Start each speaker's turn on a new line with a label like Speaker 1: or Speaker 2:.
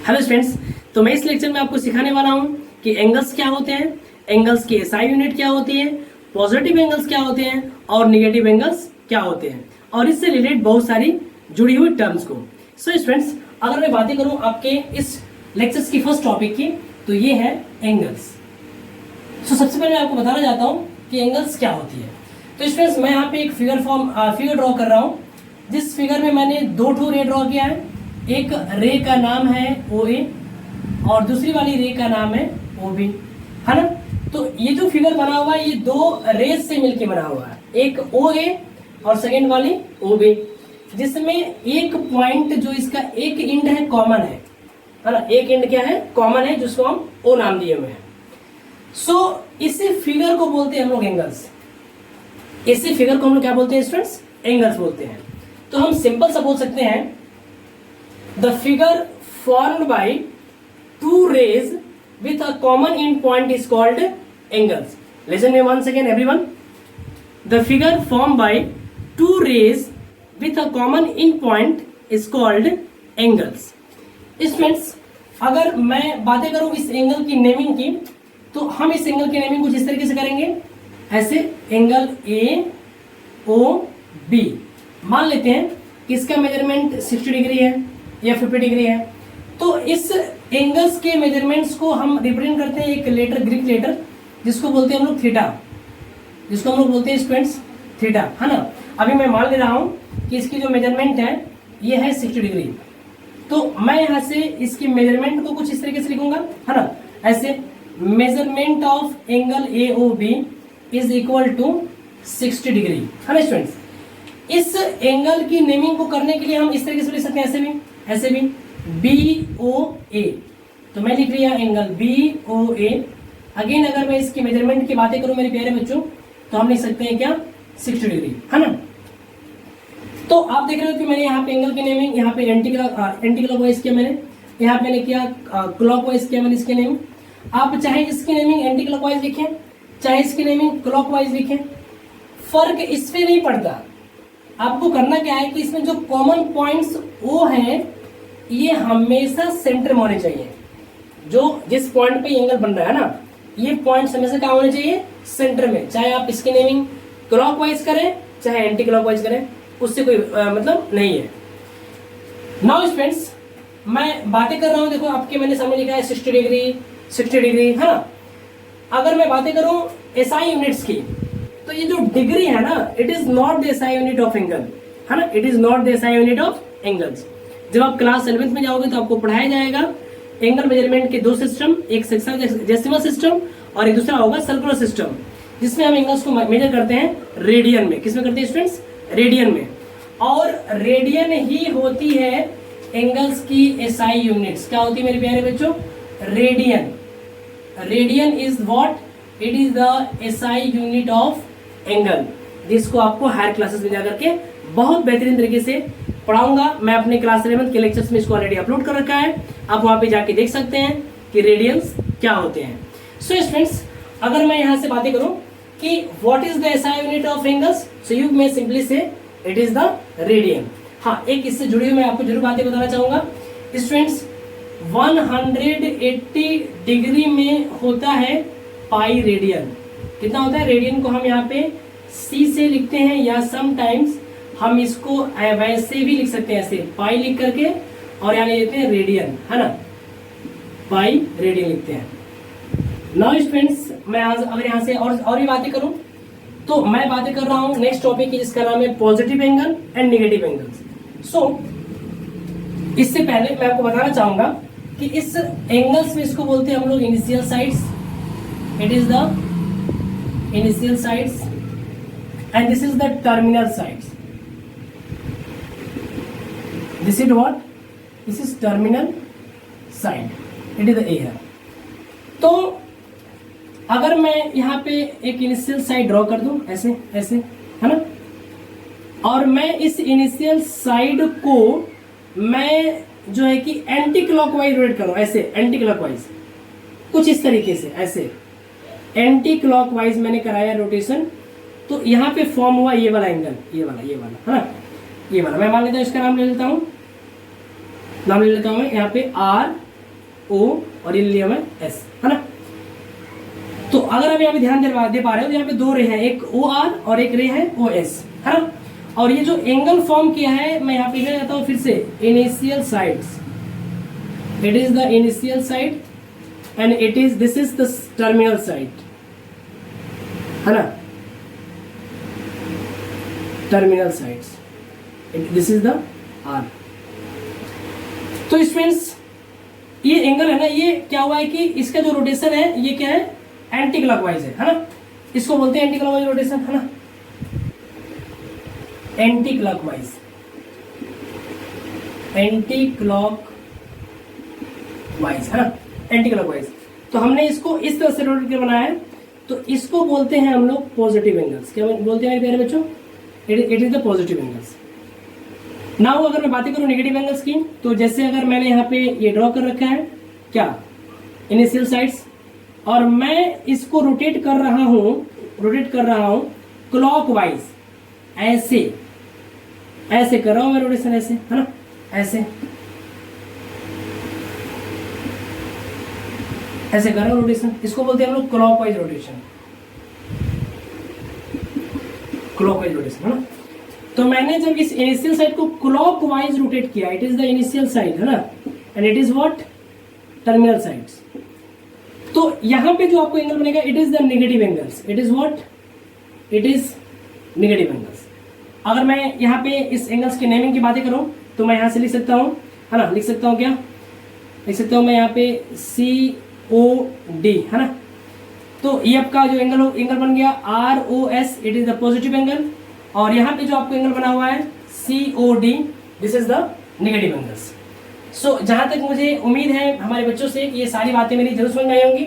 Speaker 1: Hello students, तो मैं इस लेक्चर में आपको सिखाने वाला हूं कि एंगल्स क्या होते हैं, एंगल्स की एसआई यूनिट क्या होती है, पॉजिटिव एंगल्स क्या होते हैं और नेगेटिव एंगल्स क्या होते हैं, और इससे रिलेटेड बहुत सारी जुड़ी हुई टर्म्स को। सो स्टूडेंट्स, अगर मैं बातें करूं आपके इस लेक्चर्स की फर्स्ट टॉपिक की, तो ये है एंगल्स। सबसे पहले मैं आपको बताना चाहता हूं कि एंगल्स क्या होती है। तो स्टूडेंट्स, मैं यहाँ पे एक फिगर ड्रॉ कर रहा हूँ, जिस फिगर में मैंने दो ठो रे ड्रॉ किया है। एक रे का नाम है ओ ए और दूसरी वाली रे का नाम है ओ बी, है ना। तो ये जो फिगर बना हुआ है ये दो रेज से मिलके बना हुआ है, एक ओ ए और सेकेंड वाली ओ बी, जिसमें एक पॉइंट जो इसका एक इंड है कॉमन है ना। एक इंड क्या है, कॉमन है, जिसको हम ओ नाम दिए हुए हैं। सो इसी फिगर को बोलते हैं हम लोग एंगल्स। इसी फिगर को हम लोग क्या बोलते हैं स्टूडेंट्स, एंगल्स बोलते हैं। तो हम सिंपल सा बोल सकते हैं, the figure formed by two rays with a common end point is called angles. Listen me once again everyone. The figure formed by two rays with a common end point is called angles. Students, अगर मैं बातें करूं इस angle की naming की, तो हम इस एंगल की नेमिंग कुछ इस तरीके से करेंगे, ऐसे एंगल ए ओ बी। मान लेते हैं कि इसका मेजरमेंट 60 डिग्री है या 50 डिग्री है। तो इस एंगल्स के मेजरमेंट्स को हम रिप्रेजेंट करते हैं एक लेटर, ग्रीक लेटर, जिसको बोलते हैं हम लोग थीटा, जिसको हम लोग बोलते हैं स्टूडेंट्स थीटा, है ना। अभी मैं मान ले रहा हूं कि इसकी जो मेजरमेंट है ये है 60 डिग्री। तो मैं यहाँ से इसकी मेजरमेंट को कुछ इस तरीके से लिखूंगा, है ना, ऐसे measurement of angle A O B is equal to 60 degree, है ना स्टूडेंट्स। इस एंगल की नेमिंग को करने के लिए हम इस तरीके से लिख सकते हैं, ऐसे भी बी ओ ए। तो मैं लिख लिया एंगल बी ओ ए। अगेन अगर मैं इसकी मेजरमेंट की बातें करूं मेरे प्यारे बच्चों, तो हम लिख सकते हैं क्या, 60 डिग्री, है ना। तो आप देख रहे हो कि मैंने यहाँ पे एंगल की नेमिंग, यहाँ पे एंटी क्लॉकवाइज किया मैंने, यहाँ पे मैंने किया क्लॉकवाइज किया मैंने इसकी नेमिंग। आप चाहे इसकी नेमिंग एंटी क्लॉकवाइज लिखें, चाहे इसकी नेमिंग क्लॉकवाइज लिखें, फर्क इससे नहीं पड़ता। आपको करना क्या है कि इसमें जो कॉमन पॉइंट्स ओ हैं ये हमेशा सेंटर में होने चाहिए। जो जिस पॉइंट पे एंगल बन रहा है ना, ये पॉइंट्स हमेशा कहाँ होने चाहिए, सेंटर में। चाहे आप इसकी नेमिंग क्लॉकवाइज करें चाहे एंटी क्लॉकवाइज करें, उससे कोई मतलब नहीं है। नाउ स्टूडेंट्स, मैं बातें कर रहा हूं, देखो आपके मैंने सामने लिखा है 60 डिग्री 60 डिग्री, है ना। अगर मैं बातें करूं एसआई यूनिट्स की, तो ये जो डिग्री है ना, it is not the SI unit of angle, है ना, it is not the SI unit of angles. जब आप क्लास 11th में जाओगे तो आपको पढ़ाया जाएगा एंगल मेजरमेंट के दो सिस्टम, एक सेक्शनल सिस्टम और एक दूसरा होगा सर्कुलर सिस्टम, जिसमें हम एंगल्स को मेजर करते हैं रेडियन में। किसमें करते हैं स्टूडेंट्स, रेडियन में। और रेडियन ही होती है एंगल्स की एसआई यूनिट्स। क्या होती है मेरे प्यारे बच्चों, radian. Radian is what, it is the SI unit of angle, जिसको आपको हायर क्लासेस में जाकर के बहुत बेहतरीन तरीके से पढ़ाऊंगा। मैं अपने क्लास 11th के लेक्चर्स में इसको ऑलरेडी अपलोड कर रखा है, आप वहां पे जाके देख सकते हैं कि रेडियंस क्या होते हैं। सो स्टूडेंट्स, अगर मैं यहां से बातें करूं कि what is the SI unit of angles, so you may simply से इट इज द रेडियन। हाँ, एक इससे जुड़ी हुई मैं आपको जरूर बातें बताना चाहूंगा स्टूडेंट्स। 180 डिग्री में होता है पाई रेडियन। कितना होता है रेडियन को हम यहाँ पे सी से लिखते हैं, या समटाइम्स हम इसको वैसे भी लिख सकते हैं, ऐसे पाई लिख करके, और यहाँ लिखते हैं रेडियन, है ना, पाई रेडियन लिखते हैं। नाउ स्टूडेंट्स, मैं अगर यहाँ से और भी बातें करूं, तो मैं बातें कर रहा हूं नेक्स्ट टॉपिक की, जिसका नाम है positive angle and negative angles. So इससे पहले मैं आपको बताना चाहूंगा कि इस एंगल्स में इसको बोलते हैं हम लोग initial sides. It is the initial sides and this is the terminal sides. This is what? This is terminal side. It is the air. तो अगर मैं यहाँ पे एक इनिशियल साइड ड्रॉ कर दूं, ऐसे ऐसे, है ना, और मैं इस इनिशियल साइड को मैं जो है कि एंटी क्लॉकवाइज रोटेट करूं, ऐसे एंटी क्लॉकवाइज, कुछ इस तरीके से, ऐसे एंटी क्लॉकवाइज मैंने कराया रोटेशन। तो यहाँ पे फॉर्म हुआ ये वाला एंगल, ये वाला है ना, ये वाला। मैं मान लेता हूँ, इसका नाम ले लेता हूँ, नाम ले लेता हूँ मैं यहाँ पे आर ओ और ये लिया हुआ है एस, है ना। तो अगर हम यहाँ पे ध्यान दे पा रहे हो तो यहाँ पे दो रे हैं, एक ओ आर और एक रे है ओ एस, है ना। और ये जो एंगल फॉर्म किया है मैं यहाँ पे लिखना चाहता हूँ फिर से, initial sides, it is the initial side and it is this is the terminal side, है ना, terminal sides, this is the R. तो स्टूडेंट्स ये एंगल है ना, ये क्या हुआ है कि इसका जो रोटेशन है ये क्या है, एंटी क्लॉकवाइज है ना, इसको बोलते हैं एंटी क्लॉकवाइज रोटेशन, है ना, एंटी क्लॉकवाइज, एंटी क्लॉकवाइज, है ना, एंटी क्लॉकवाइज। तो हमने इसको इस तरह से रोटेट करके बनाया है, तो इसको बोलते हैं हम लोग पॉजिटिव एंगल्स। क्या बोलते हैं प्यारे बच्चों, it is the positive angles. Now अगर मैं बातें करूं नेगेटिव एंगल्स की, तो जैसे अगर मैंने यहाँ पे ये ड्रॉ कर रखा है क्या, इनिशियल साइड्स, और मैं इसको रोटेट कर रहा हूं क्लॉकवाइज, ऐसे कर रहा हूं मैं रोटेशन, ऐसे, है ना, ऐसे कर रहा हूं रोटेशन, इसको बोलते हैं हम लोग क्लॉकवाइज रोटेशन, है ना। तो मैंने जब इस इनिशियल साइड को क्लॉकवाइज रोटेट किया, it is the initial side, है ना, and it is what, terminal sides. तो यहां पे जो आपको एंगल बनेगा it is the negative angles, it is what, it is negative angles. अगर मैं यहाँ पे इस एंगल्स के नेमिंग की बातें करूं तो मैं यहाँ से लिख सकता हूँ, है ना, लिख सकता हूँ क्या, लिख सकता हूँ मैं यहाँ पे COD, है ना। तो ये आपका जो एंगल बन गया ROS, it is the positive angle, और यहाँ पे जो आपको एंगल बना हुआ है COD, this is the negative angles. So जहाँ तक मुझे उम्मीद है हमारे बच्चों से कि ये सारी बातें मेरी जरूर समझ में आई होंगी।